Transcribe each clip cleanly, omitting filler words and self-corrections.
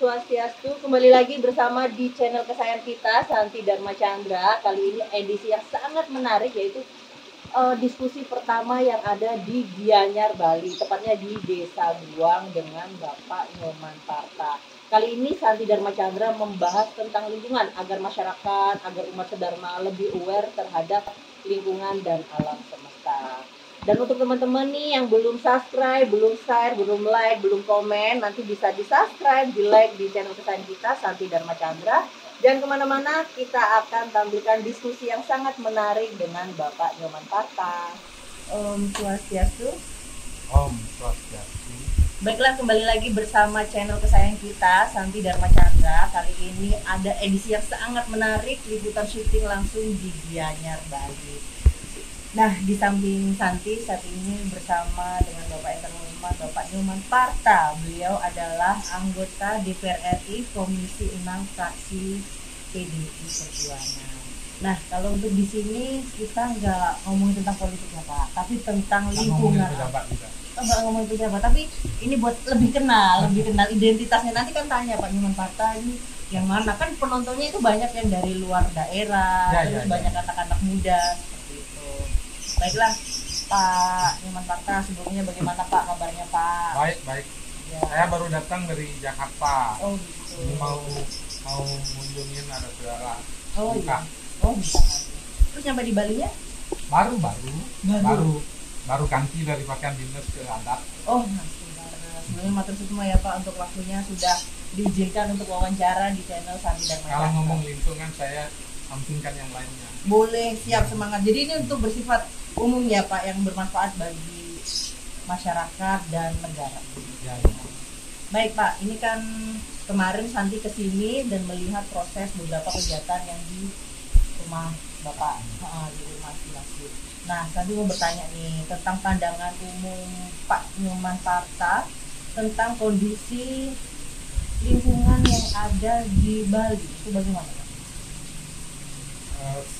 Swastiastu, kembali lagi bersama di channel kesayangan kita, Santi Dharma Chandra. Kali ini edisi yang sangat menarik, yaitu diskusi pertama yang ada di Gianyar, Bali, tepatnya di Desa Buang dengan Bapak Nyoman Parta. Kali ini Santi Dharma Chandra membahas tentang lingkungan agar masyarakat, agar umat sedharma lebih aware terhadap lingkungan dan alam semesta. Dan untuk teman-teman nih yang belum subscribe, belum share, belum like, belum komen, nanti bisa di-subscribe, di-like di channel kesayangan kita, Santi Dharma Chandra. Jangan kemana-mana, kita akan tampilkan diskusi yang sangat menarik dengan Bapak Nyoman Parta. Om Swastiastu. Om Swastiastu. Baiklah, kembali lagi bersama channel kesayangan kita, Santi Dharma Chandra. Kali ini ada edisi yang sangat menarik, liputan syuting langsung di Gianyar, Bali. Nah, di samping Santi saat ini bersama dengan Bapak yang terhormat Bapak Nyoman Parta. Beliau adalah anggota DPR RI Komisi 6 fraksi PDI Perjuangan. Nah, kalau untuk di sini kita nggak ngomongin tentang politik ya Pak, tapi tentang lingkungan. Nggak ngomongin pejabat, tapi ini buat lebih kenal identitasnya. Nanti kan tanya Pak Nyoman Parta ini yang mana, kan penontonnya itu banyak yang dari luar daerah, terus banyak anak-anak muda. Baiklah, Pak Nyoman Parta, sebelumnya bagaimana Pak kabarnya Pak? Baik. Ya. Saya baru datang dari Jakarta. Oh gitu. Ini mau mengunjungin ada saudara. Oh iya. Oh bisa. Terus nyampe di Bali nya? Baru ganti dari pakaian dinas ke adat. Oh masih baru. Sebelumnya matur semua ya Pak untuk waktunya, sudah diizinkan untuk wawancara di channel Santi Dharma. Kalau ngomong lingkungan saya sampingkan yang lainnya. Boleh, siap, semangat. Jadi ini untuk bersifat umum ya Pak, yang bermanfaat bagi masyarakat dan negara. Ya. Baik Pak, ini kan kemarin Santi kesini dan melihat proses beberapa kegiatan yang di rumah Bapak, di rumah masjid. Nah, Santi mau bertanya nih tentang pandangan umum Pak Nyoman Parta tentang kondisi lingkungan yang ada di Bali. Itu bagaimana Pak?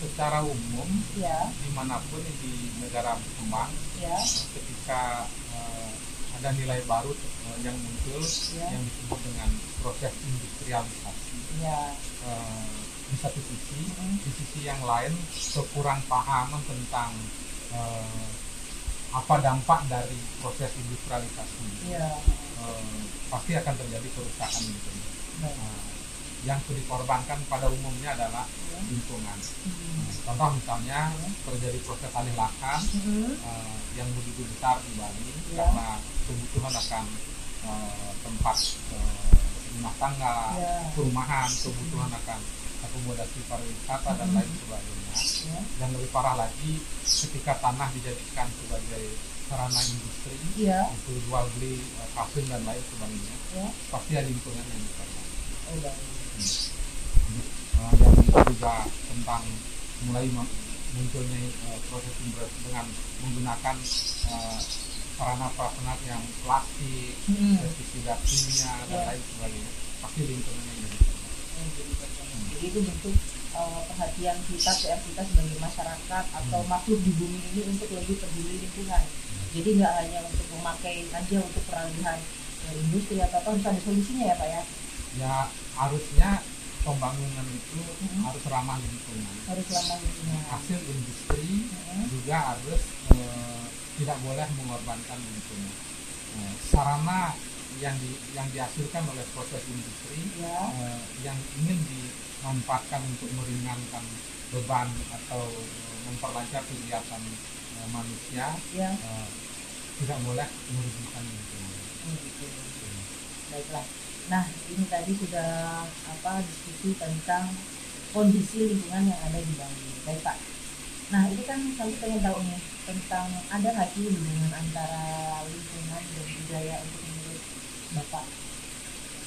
Secara umum, ya, dimanapun di negara berkembang, ya, ketika ada nilai baru yang muncul, ya, yang disebut dengan proses industrialisasi, ya, di satu sisi, di sisi yang lain kekurang pahaman tentang apa dampak dari proses industrialisasi, ya, pasti akan terjadi kerusakan gitu. Yang dikorbankan pada umumnya adalah lingkungan. Contoh misalnya terjadi proses alih lahan yang begitu besar di Bali karena kebutuhan akan tempat rumah tangga, perumahan, kebutuhan akan akomodasi pariwisata dan lain sebagainya. Dan lebih parah lagi ketika tanah dijadikan sebagai sarana industri, itu jual beli kafling dan lain sebagainya, pasti ada lingkungan yang dikorbankan. Dan juga tentang mulai munculnya proses dengan menggunakan sarana prasarana yang plastik, pestisida kimia dan lain sebagainya, pasti lingkungan yang Jadi itu bentuk perhatian kita, PR kita sebagai masyarakat atau makhluk di bumi ini untuk lebih peduli lingkungan. Jadi nggak hanya untuk memakai aja untuk peralihan industri atau apa, harus ada solusinya ya Pak ya? Ya harusnya pembangunan itu harus ramah lingkungan. Hasil industri juga harus tidak boleh mengorbankan lingkungan. Sarana yang dihasilkan oleh proses industri yang ingin dimanfaatkan untuk meringankan beban atau memperlancar kegiatan manusia tidak boleh merugikan lingkungan. Baiklah. Nah, ini tadi sudah diskusi tentang kondisi lingkungan yang ada di Bali. Baik Pak. Nah, ini kan kami pengen tahu nih tentang ada nggak sih hubungan antara lingkungan dan budaya untuk menurut Bapak?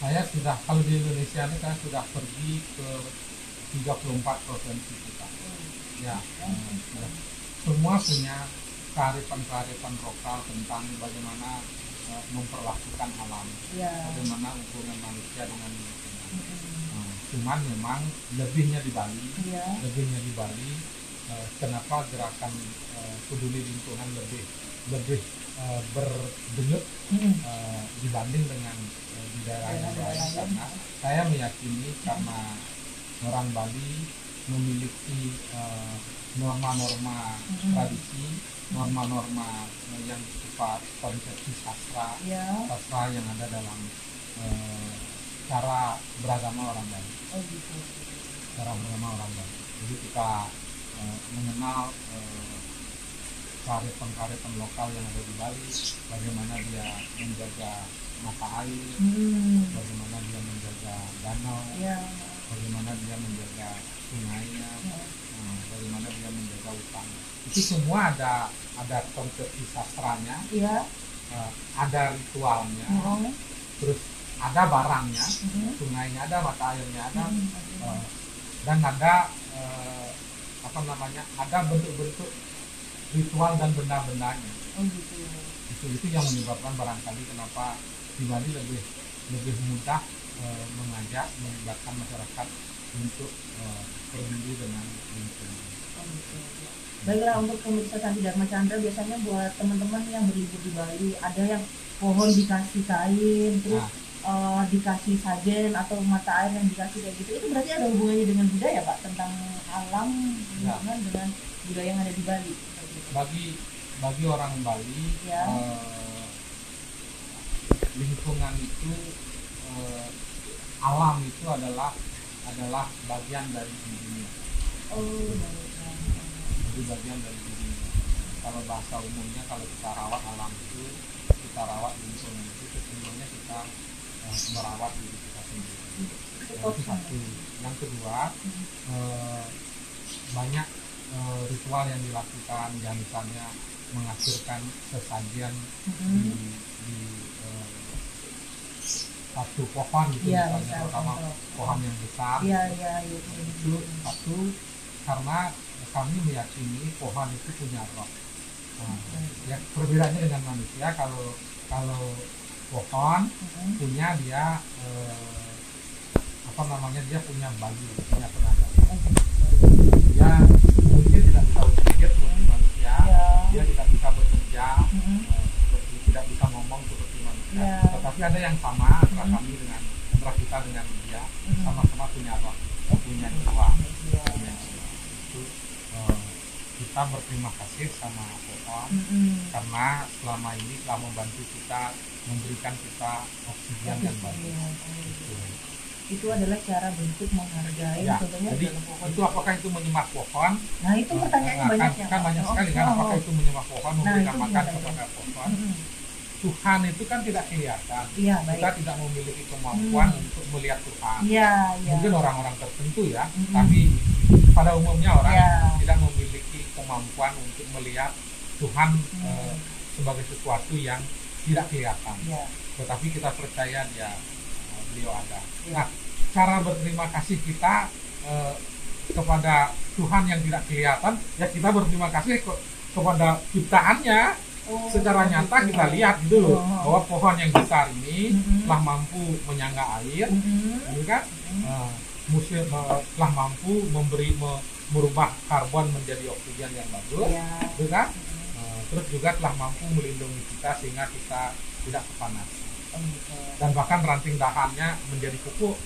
Saya sudah, kalau di Indonesia ini saya sudah pergi ke 34 provinsi kita. Semua punya kearifan-kearifan lokal tentang bagaimana memperlakukan alam, bagaimana hubungan manusia dengan lingkungan. Cuman memang lebihnya di Bali, kenapa gerakan peduli lingkungan lebih lebih berdenyut dibanding dengan di daerah yang lain, karena saya meyakini karena orang Bali memiliki norma-norma tradisi, norma-norma yang bersifat konsepsi sastra, sastra yang ada dalam cara beragama orang Bali. Cara beragama orang Bali. Jadi kita mengenal kearifan-kearifan lokal yang ada di Bali, bagaimana dia menjaga mata air, bagaimana dia menjaga danau, bagaimana dia menjaga sungainya, bagaimana dia menjaga hutan. Itu semua ada konsepsi sastranya, ada ritualnya, terus ada barangnya, sungainya ada, mata airnya ada, dan ada ada bentuk-bentuk ritual dan benda-bendanya. Itu yang menyebabkan barangkali kenapa di Bali lebih mudah mengajak, melibatkan masyarakat untuk peduli dengan lingkungan. Baiklah, untuk pemirsa Sandi Dharma Chandra, biasanya buat teman-teman yang berlibur di Bali, ada yang pohon dikasih kain, terus dikasih sajen atau mata air yang dikasih kayak gitu. Itu berarti ada hubungannya dengan budaya, Pak, tentang alam, lingkungan dengan budaya yang ada di Bali. Bagi orang Bali, lingkungan itu, alam itu adalah bagian dari dirinya. Jadi bagian dari dirinya. Kalau bahasa umumnya, kalau kita rawat alam itu, kita rawat lingkungan itu, sesungguhnya kita merawat diri kita sendiri. Itu satu. Yang kedua, banyak ritual yang dilakukan, yang misalnya mengakhirkan sesajian di satu pohon gitu, misalnya pertama pohon yang besar, itu satu, karena kami meyakini pohon itu punya roh. Ya, perbedaannya dengan manusia, kalau pohon punya dia dia punya bayu, punya tenaga. Dia mungkin tidak bisa berpikir seperti manusia, dia tidak bisa bekerja, tidak bisa ngomong seperti manusia. Tetapi ada yang sama antara kami dengan kita dengan dia, sama-sama punya roh, punya jiwa. Itu kita berterima kasih sama pohon karena selama ini telah membantu kita, memberikan kita oksigen yang bagus. Itu adalah cara bentuk menghargai. Jadi itu apakah itu menyembah pohon? Nah, itu pertanyaannya banyak kan banyak sekali kan, apakah itu menyembah pohon, memberikan makan kepada pohon? Tuhan itu kan tidak kelihatan. Kita tidak memiliki kemampuan untuk melihat Tuhan. Mungkin orang-orang tertentu ya, tapi pada umumnya orang tidak memiliki kemampuan untuk melihat Tuhan sebagai sesuatu yang tidak kelihatan. Tetapi kita percaya beliau ada. Nah, cara berterima kasih kita kepada Tuhan yang tidak kelihatan, ya kita berterima kasih kepada ciptaannya. Secara nyata kita lihat gitu loh, bahwa pohon yang besar ini telah mampu menyangga air, gitu kan? Telah mampu merubah karbon menjadi oksigen yang bagus, gitu kan? Terus juga telah mampu melindungi kita sehingga kita tidak kepanasan. Dan bahkan ranting dahannya menjadi pupuk,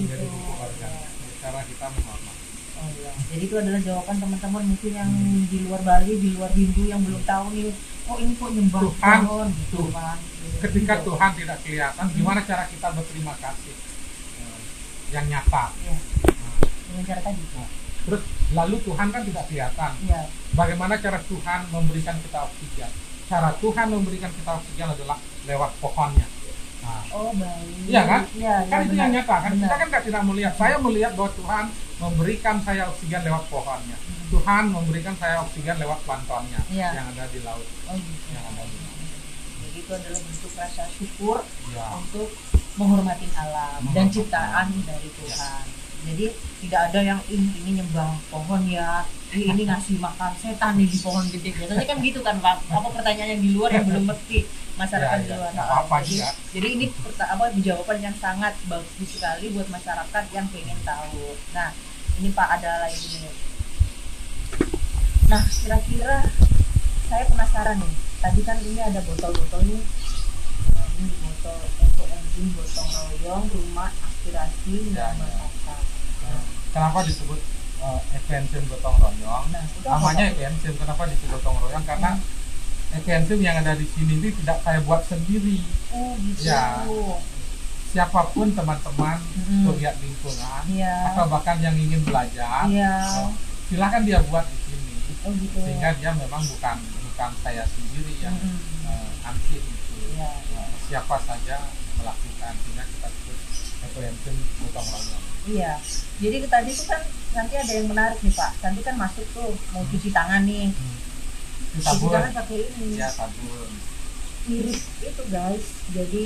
menjadi pupuk organik. Cara kita menghormati. Jadi itu adalah jawaban teman-teman mungkin yang di luar Bali, di luar Hindu yang belum tahu nih, ini kok nyembah pohon gitu kan. Ketika Tuhan tidak kelihatan, gimana cara kita berterima kasih yang nyata? Dengan cara tadi. Terus lalu Tuhan kan tidak kelihatan. Bagaimana cara Tuhan memberikan kita oksigen? Cara Tuhan memberikan kita oksigen adalah lewat pohonnya. Baik. Iya kan? Kan itu yang nyata kan. Benar. Kita kan tidak melihat. Saya melihat bahwa Tuhan memberikan saya oksigen lewat pohonnya. Tuhan memberikan saya oksigen lewat planktonnya yang ada di laut. Yang ada di laut. Jadi itu adalah bentuk rasa syukur untuk menghormati alam dan ciptaan dari Tuhan. Jadi tidak ada yang ini nyembah pohon ya, ini ngasih makan setan nih di pohon gede. Biasanya kan gitu kan, Pak. Apa pertanyaan yang di luar yang belum ngerti masyarakat di luar. Jadi ini jawaban yang sangat bagus sekali buat masyarakat yang pengen tahu. Nah, ini Pak ada lagi nih. Nah, kira-kira saya penasaran nih. tadi kan ini ada botol-botol nih. Nah, ini botol Eco Engine gotong royong rumah aspirasi Ya, Mbak ya. Tata. Kenapa disebut Eco Engine gotong royong? Nah, itu Namanya apa? Eco Engine, kenapa disebut gotong royong? Karena Eco Engine yang ada di sini ini tidak saya buat sendiri. Oh gitu. Ya. Siapapun teman-teman pegiat lingkungan Iya. atau bahkan yang ingin belajar, Iya. silakan dia buat di sini. Oh gitu. Sehingga dia memang bukan saya sendiri yang anti itu. Iya. Siapa saja melakukan, sehingga kita sebut Eco Engine gotong royong. Iya. Jadi tadi itu kan nanti ada yang menarik nih Pak. Nanti kan masuk tuh mau cuci tangan nih. Cuci Sabun, tangan pakai ini. ya sabun. Mirip itu guys. Jadi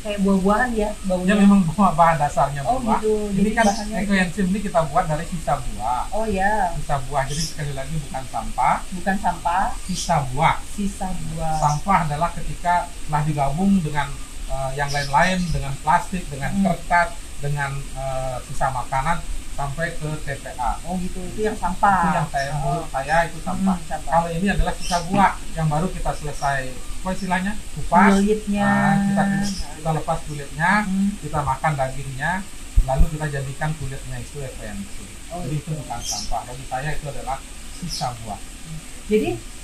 kayak buah-buahan ya baunya. Ya memang bahan dasarnya Oh buah. gitu. Ini Jadi kan bahannya. Eco Engine ini kita buat dari sisa buah. Oh ya. Sisa buah, jadi sekali lagi bukan sampah, Bukan sampah, sisa buah. sisa buah. Sampah adalah ketika telah digabung dengan yang lain-lain, dengan plastik, dengan kertas, dengan sisa makanan sampai ke TPA. Oh gitu. Itu yang sampah. Itu yang menurut saya itu sampah. Sampah. Kalau ini adalah sisa buah yang baru kita selesai, apa istilahnya, kupas. Kulitnya. Kita lepas kulitnya, kita makan dagingnya, lalu kita jadikan kulitnya itu FNC. Oh, Jadi itu bukan sampah. Bagi saya itu adalah sisa buah. Jadi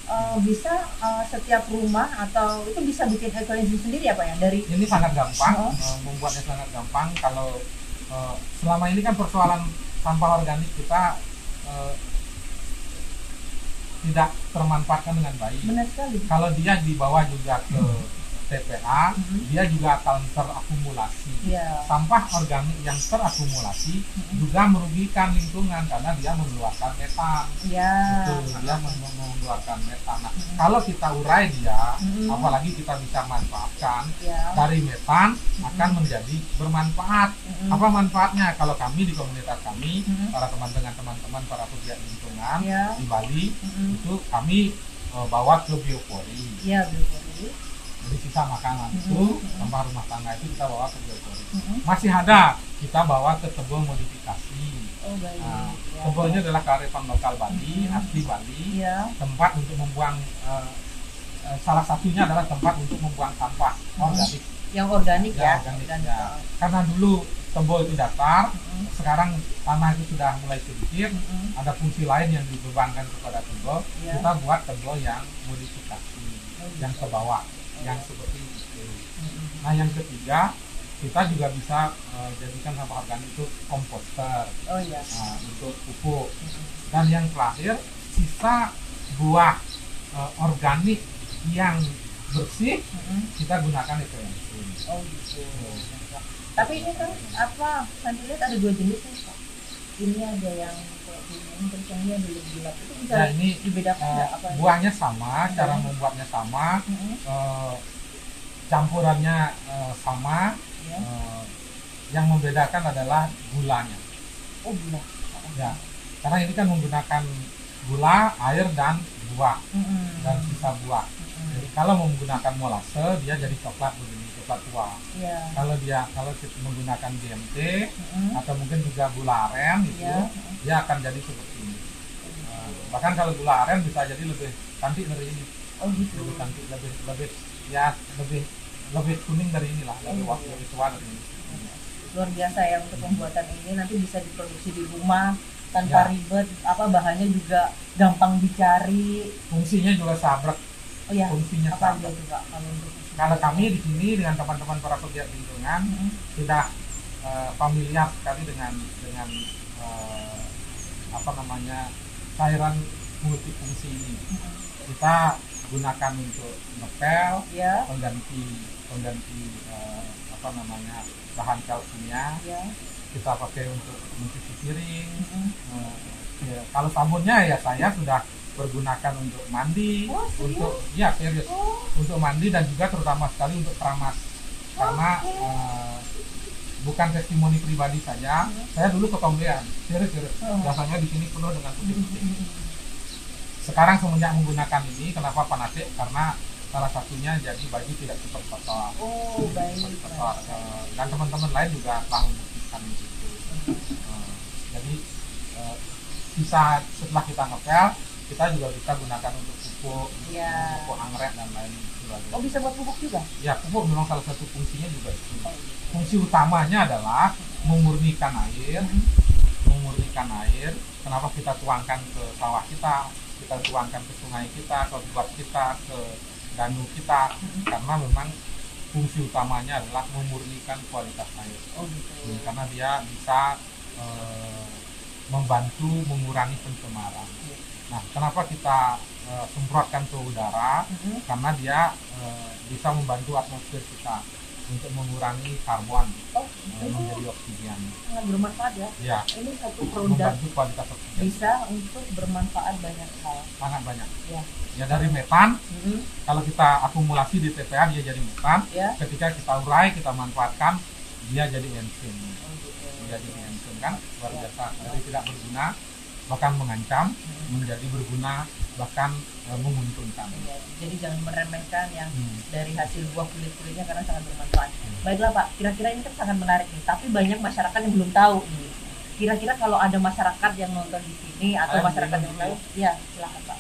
bisa setiap rumah atau itu bisa bikin Eco Engine sendiri ya Pak ya dari Ini sangat gampang, membuatnya sangat gampang. Kalau selama ini kan persoalan sampah organik kita tidak termanfaatkan dengan baik. benar sekali. Kalau dia dibawa juga ke TPA, dia juga akan terakumulasi. Iya. Sampah organik yang terakumulasi juga merugikan lingkungan karena dia mengeluarkan metan. Iya. Betul, dia mengeluarkan metan. Nah, kalau kita urai dia, apalagi kita bisa manfaatkan, Iya. dari metan akan menjadi bermanfaat. Apa manfaatnya? Kalau kami di komunitas kami, para teman-teman para pegiat lingkungan Iya. di Bali, itu kami bawa ke biopori. Iya, betul. Jadi sisa makanan itu, sampah rumah tangga itu kita bawa ke biopori. Masih ada, kita bawa ke tebel modifikasi. Oh baik. Nah, Ya. tebelnya adalah kearifan lokal Bali, asli Bali. Iya. Tempat untuk membuang, salah satunya adalah tempat untuk membuang sampah organik. Yang organik ya. Organik, ya. Karena dulu tebel itu datar, sekarang tanah itu sudah mulai sedikit, ada fungsi lain yang dibebankan kepada tebel. Ya. Kita buat tebel yang modifikasi, yang ke bawah, yang seperti itu. Nah, yang ketiga, kita juga bisa jadikan sampah organik itu komposter, Oh iya. untuk pupuk. Dan yang terakhir, sisa buah organik yang bersih kita gunakan Eco Engine. Oh gitu. Tapi ini kan apa? Nanti lihat ada 2 jenis nih Pak. Ini ada yang kayak gini, terus yang ini ada yang gelap. Itu bisa Nah, ini dibedakan nggak apa? buahnya sama, cara membuatnya sama, campurannya sama. Ya. Yang membedakan adalah gulanya. Oh gula. Ya, karena ini kan menggunakan gula, air, dan buah dan sisa buah. Jadi kalau menggunakan molase, dia jadi coklat begini, coklat tua. Iya. Kalau kita menggunakan GMT atau mungkin juga gula aren itu, Iya. dia akan jadi seperti ini. Bahkan kalau gula aren bisa jadi lebih cantik dari ini, Oh gitu. lebih cantik, lebih kuning dari inilah, lebih tua dari ini. Luar biasa ya untuk pembuatan ini, nanti bisa diproduksi di rumah tanpa Ya. ribet, apa bahannya juga gampang dicari. Fungsinya juga sabrek. Oh ya, Fungsinya apa sama. aja itu Pak kalau untuk Kalau kami di sini dengan teman-teman para pegiat lingkungan sudah familiar sekali dengan cairan multifungsi ini. Kita gunakan untuk ngepel, ya, pengganti bahan kalsiumnya. ya. Kita pakai untuk mencuci piring. Kalau sabunnya ya saya sudah pergunakan untuk mandi, Oh, serius? serius, Oh, untuk mandi dan juga terutama sekali untuk keramas. Karena bukan testimoni pribadi saya dulu ketombean, serius. Biasanya di sini penuh dengan putih-putih. Sekarang semenjak menggunakan ini, kenapa fanatik? Karena salah satunya jadi baju tidak cepat kotor. Oh, baik. Dan teman-teman lain juga telah membuktikan itu. Jadi sisa setelah kita ngepel, kita juga bisa gunakan untuk pupuk, Ya. pupuk anggrek dan lain sebagainya. Oh, bisa buat pupuk juga? Ya, pupuk memang salah satu fungsinya juga itu. Oh, gitu. Fungsi utamanya adalah memurnikan air, memurnikan air. Kenapa kita tuangkan ke sawah kita tuangkan ke sungai kita, ke got kita, ke danau kita? Karena memang fungsi utamanya adalah memurnikan kualitas air. Oh, gitu. Karena dia bisa membantu mengurangi pencemaran. Nah, kenapa kita semprotkan ke udara? Karena dia bisa membantu atmosfer kita untuk mengurangi karbon menjadi oksigen. Sangat bermanfaat ya. Ya. Ini satu produk Membantu kualitas oksigen. bisa untuk bermanfaat banyak hal. Sangat banyak. Ya. Ya, dari metan, kalau kita akumulasi di TPA dia jadi metan. Ya. Ketika kita urai, kita manfaatkan, dia jadi enzim. Oh, gitu. Dia jadi enzim kan luar biasa. Dari tidak berguna bahkan mengancam menjadi berguna bahkan menguntungkan. Ya, jadi jangan meremehkan yang dari hasil buah kulit-kulitnya karena sangat bermanfaat. Baiklah Pak, kira-kira ini kan sangat menarik nih, tapi banyak masyarakat yang belum tahu nih. Kira-kira kalau ada masyarakat yang nonton di sini atau masyarakat yang lain, ya silakan Pak.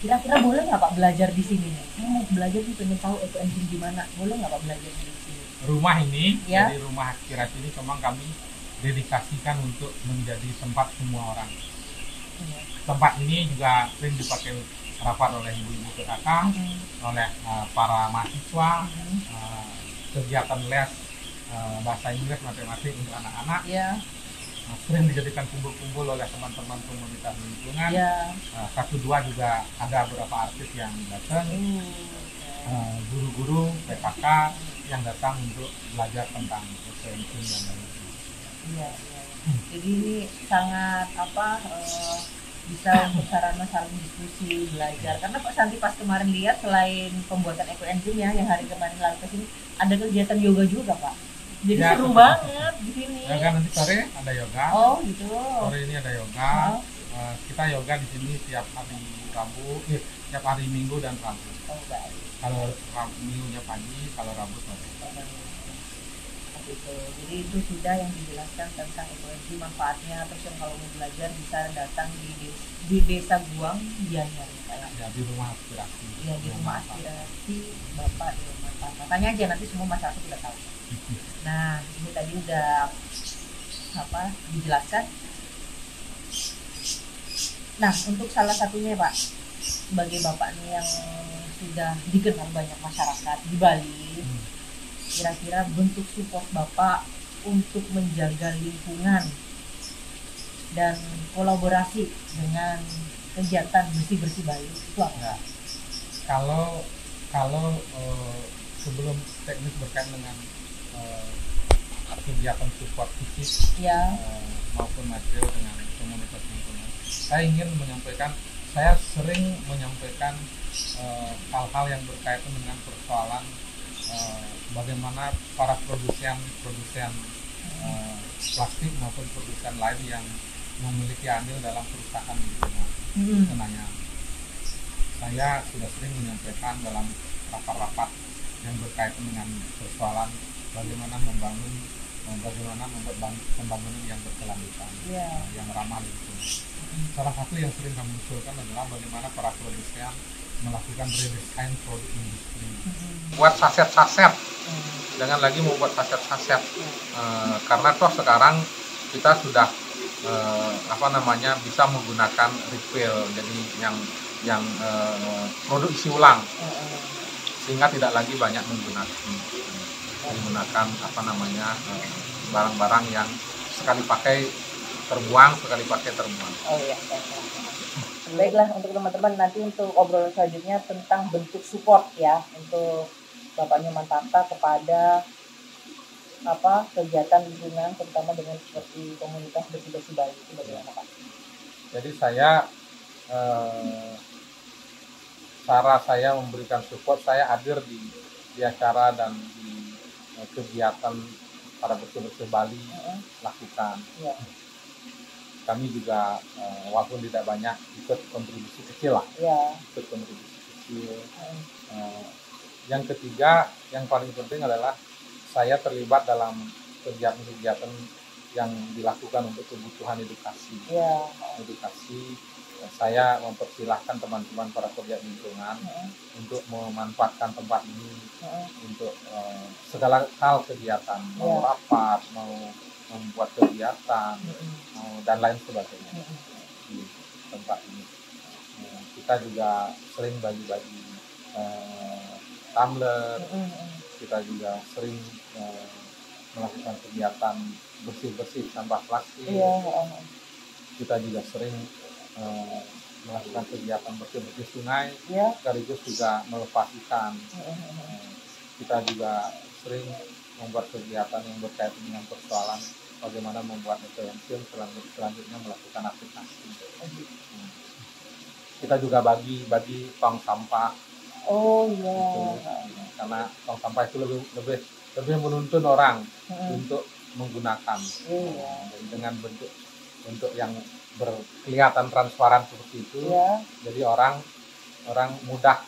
Kira-kira boleh nggak Pak belajar di sini nih? Saya mau belajar nih, pengen tahu ekoenzim gimana. Boleh nggak Pak belajar di sini? Rumah ini, ya? Jadi rumah Kiras ini memang kami dedikasikan untuk menjadi tempat semua orang. Tempat ini juga sering dipakai rapat oleh ibu-ibu PKK, oleh para mahasiswa, kegiatan les bahasa Inggris, matematik untuk anak-anak. Ya. Sering dijadikan kumpul-kumpul oleh teman-teman komunitas lingkungan. Ya. Satu dua juga ada beberapa artis yang datang, guru-guru PKK yang datang untuk belajar tentang ekoenzim dan lain-lain. Iya. Jadi ini sangat bisa untuk sarana saling diskusi, belajar. Karena Pak Santi pas kemarin lihat selain pembuatan ekoenzim ya, yang hari kemarin lalu ke sini ada kegiatan yoga juga Pak. Jadi ya, seru banget di sini. Ya kan, nanti sore ada yoga. Oh gitu. Sore ini ada yoga. Kita yoga di sini tiap hari Rabu, tiap hari Minggu dan Rabu. Oh, baik. Kalau Minggunya pagi, kalau Rabu sore. Gitu. Jadi itu sudah yang dijelaskan tentang ekoenzim, manfaatnya. Terus yang kalau mau belajar bisa datang di Desa Guang, Gianyar ya, di rumah aspirasi. Ya, di rumah aspirasi Bapak di rumah Tata. Tanya aja, nanti semua masyarakat sudah tahu. Nah, ini tadi udah dijelaskan. Nah, untuk salah satunya Pak, sebagai Bapak nih yang sudah dikenal banyak masyarakat di Bali, kira-kira bentuk support Bapak untuk menjaga lingkungan dan kolaborasi dengan kegiatan bersih-bersih Bali itu apa? Ya. Kalau sebelum teknis berkaitan dengan kegiatan support fisik maupun material dengan komunitas lingkungan, saya ingin menyampaikan, saya sering menyampaikan hal-hal yang berkaitan dengan persoalan bagaimana para produsen plastik maupun produsen lain yang memiliki andil dalam kerusakan lingkungan. Sebenarnya saya sudah sering menyampaikan dalam rapat-rapat yang berkaitan dengan persoalan bagaimana membuat pembangunan yang berkelanjutan, yang ramah lingkungan. Salah satu yang sering kami usulkan adalah bagaimana para produsen melakukan redesign produk industri, buat saset-saset, jangan lagi membuat saset-saset, karena toh sekarang kita sudah bisa menggunakan refill, jadi yang produk isi ulang, sehingga tidak lagi banyak menggunakan barang-barang yang sekali pakai terbuang, sekali pakai terbuang. Oh iya. Baiklah, untuk teman-teman nanti untuk obrolan selanjutnya tentang bentuk support ya untuk Bapak Nyoman Tata kepada kegiatan lingkungan, terutama dengan seperti komunitas bersih-bersih Bali itu bagaimana Pak? Jadi cara saya memberikan support, saya hadir di acara dan di kegiatan para bersih-bersih Bali lakukan. Ya. Kami juga walaupun tidak banyak ikut kontribusi kecil lah, ikut kontribusi kecil. Yang ketiga, yang paling penting adalah saya terlibat dalam kegiatan-kegiatan yang dilakukan untuk kebutuhan edukasi. Edukasi saya mempersilahkan teman-teman para pegiat lingkungan untuk memanfaatkan tempat ini untuk segala hal kegiatan, mau rapat, mau membuat kegiatan, dan lain sebagainya di tempat ini. Kita juga sering bagi-bagi tumbler, kita juga sering melakukan kegiatan bersih-bersih sampah plastik. Kita juga sering melakukan kegiatan bersih-bersih sungai, sekaligus juga melepas ikan. Kita juga sering membuat kegiatan yang berkaitan dengan persoalan bagaimana membuat ekoenzim selanjutnya melakukan aplikasi. Kita juga bagi tong sampah. Itu, karena tong sampah itu lebih menuntun orang untuk menggunakan. Jadi dengan bentuk yang berkelihatan transparan seperti itu, jadi orang mudah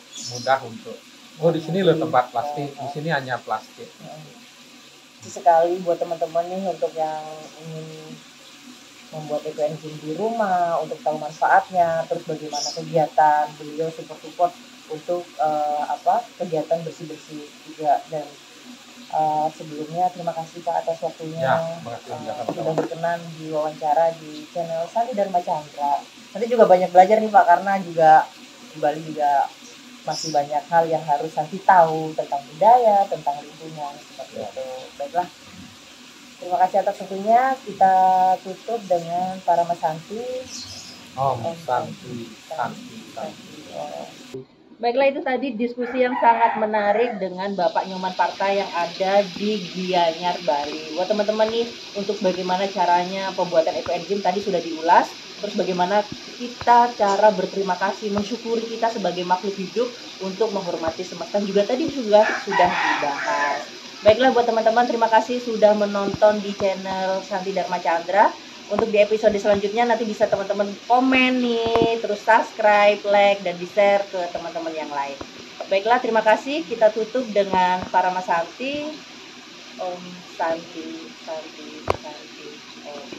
untuk di sini loh tempat plastik, di sini hanya plastik. Sekali buat teman-teman nih untuk yang ingin membuat ekoenzim di rumah, untuk tahu manfaatnya, terus bagaimana kegiatan beliau support untuk kegiatan bersih-bersih juga. Dan sebelumnya terima kasih Pak atas waktunya, sudah berkenan diwawancara di channel Santi Dharma Chandra. Nanti juga banyak belajar nih Pak, karena juga di Bali juga masih banyak hal yang harus Santi tahu tentang budaya, tentang lingkungan seperti itu. Baiklah, terima kasih atas waktunya. Kita tutup dengan para Mas Santi. Santi. Baiklah, itu tadi diskusi yang sangat menarik dengan Bapak Nyoman Parta yang ada di Gianyar, Bali. Buat teman-teman nih, untuk bagaimana caranya pembuatan ekoenzim tadi sudah diulas. Terus bagaimana kita cara berterima kasih, mensyukuri kita sebagai makhluk hidup untuk menghormati semesta juga tadi juga sudah dibahas. Baiklah buat teman-teman, terima kasih sudah menonton di channel Santi Dharma Chandra. Untuk di episode selanjutnya nanti bisa teman-teman komen nih, terus subscribe, like, dan di-share ke teman-teman yang lain. Baiklah, terima kasih. Kita tutup dengan para Mas Santi. Om Santi, Santi.